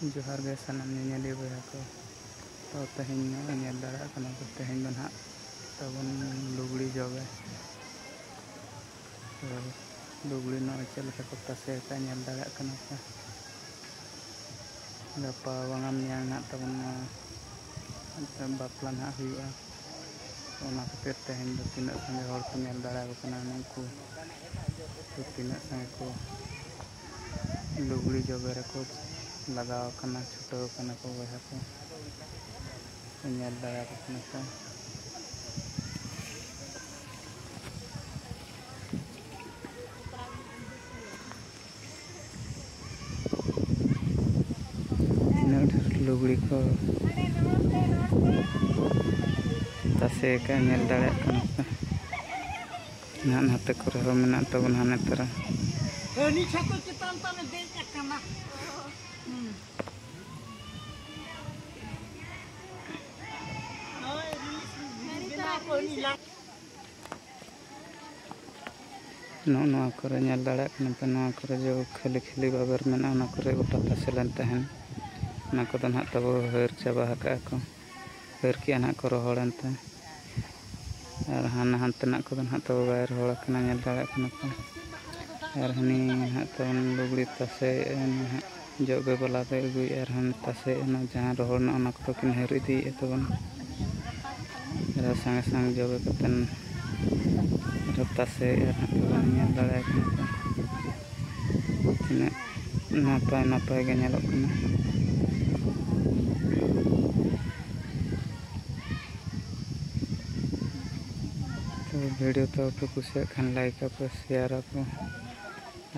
जोहार गे सानाम नेली बया को तो तेहन नेल दाड़ा कना को तेहन दो ना तबन लुगड़ी जोगे तो लुगड़ी न चल लेका को तसे का नेल दाड़ा कना को गपा वांगाम न्यां ना तबन बापला ना हुआ ओना खातिर तेहन दो तीना संगे हर को नेल दाड़ा को कना नुकु तो तीना संगे को लुगड़ी जोगे रको लगाव कना छुटाव कना को बया को नेल दाड़ा को कना को लुगड़ी को तसे का नेल दाड़ा कना को ना नाते करे हो मेना तबन हाने तरा नि छको चितान तने दे कना नो करे नेल दाड़ा कना पे नो करे जो खाली खाली बाबर मेना ना करे गोटा तसेलन तहन ना को ना तब हर चाबा हका को हर की ना को रोहड़न ते और हाना हानते ना को ना तब बायर होड़ कना नेल दाड़ा कना को और हनी ना तो लुगड़ी तसे जोगे बला दे अगुई और हम तसे ना जहां रोहड़ ना को किन हर इदी तबन संगे संगे जोगे कतन तसे नेल दाड़ा कना तीना नापाय नापाय गे नेलोग कना तो वीडियो तो पे कुछ खान लाइक आप शेयर आप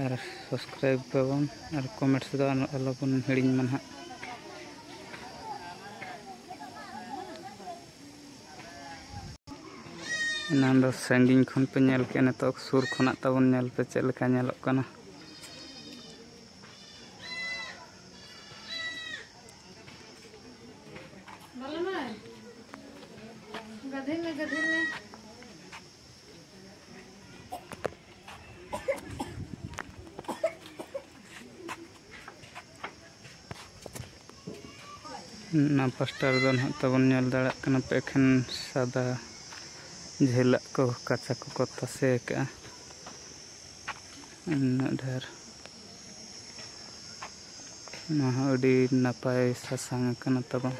और सब्सक्राइब पेबन और कमेंट्स दो अलबन हिड़ी मन हा ना दो संगिन खन पे नेल के न तो सुर खना तबन नेल पे चल लेका नेलोग कना गधे में ना पास्टर दो ना तबन नेल दाड़ा कना पे एखन सादा झेला को कच्चा को तसे का ढेर ना अड़ी नपाय सासांग कना तब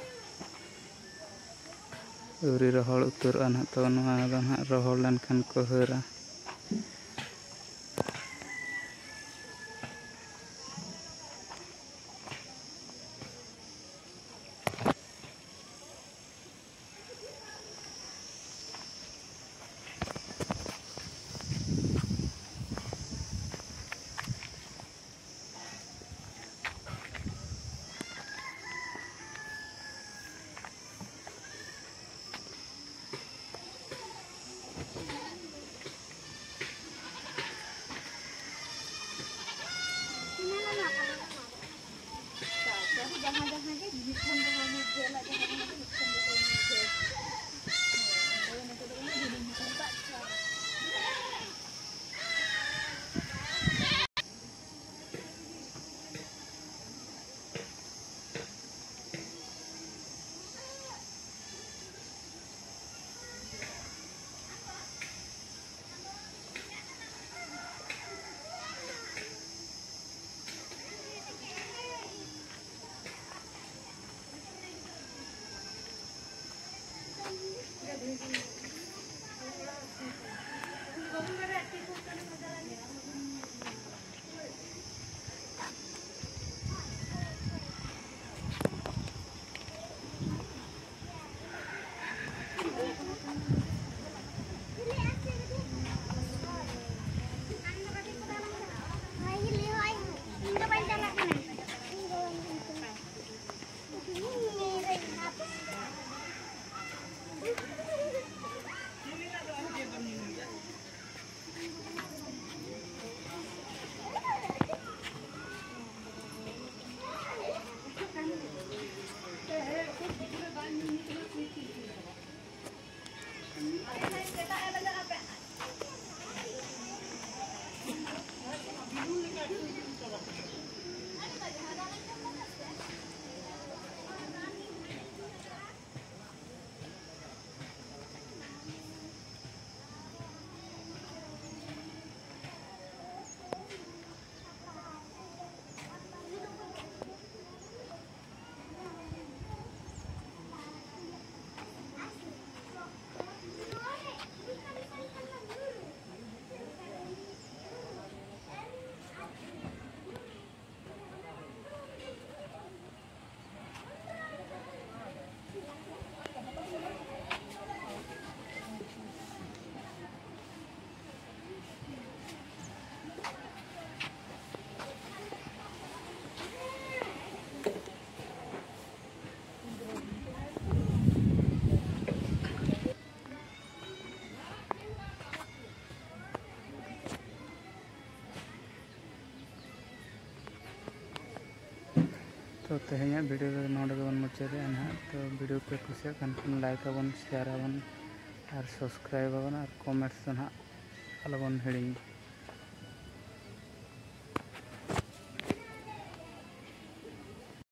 उरी रोहड़ उतर ना तो ना रोहड़ लेनखान को हरा तो तेहें वीडियो नोड़े गेबन मुचादे ना। तो वीडियो पे कुसिया खान लाइक आबन शेयर आबन और सब्सक्राइब आबन और कमेंट्स ना अलबन हिड़ी।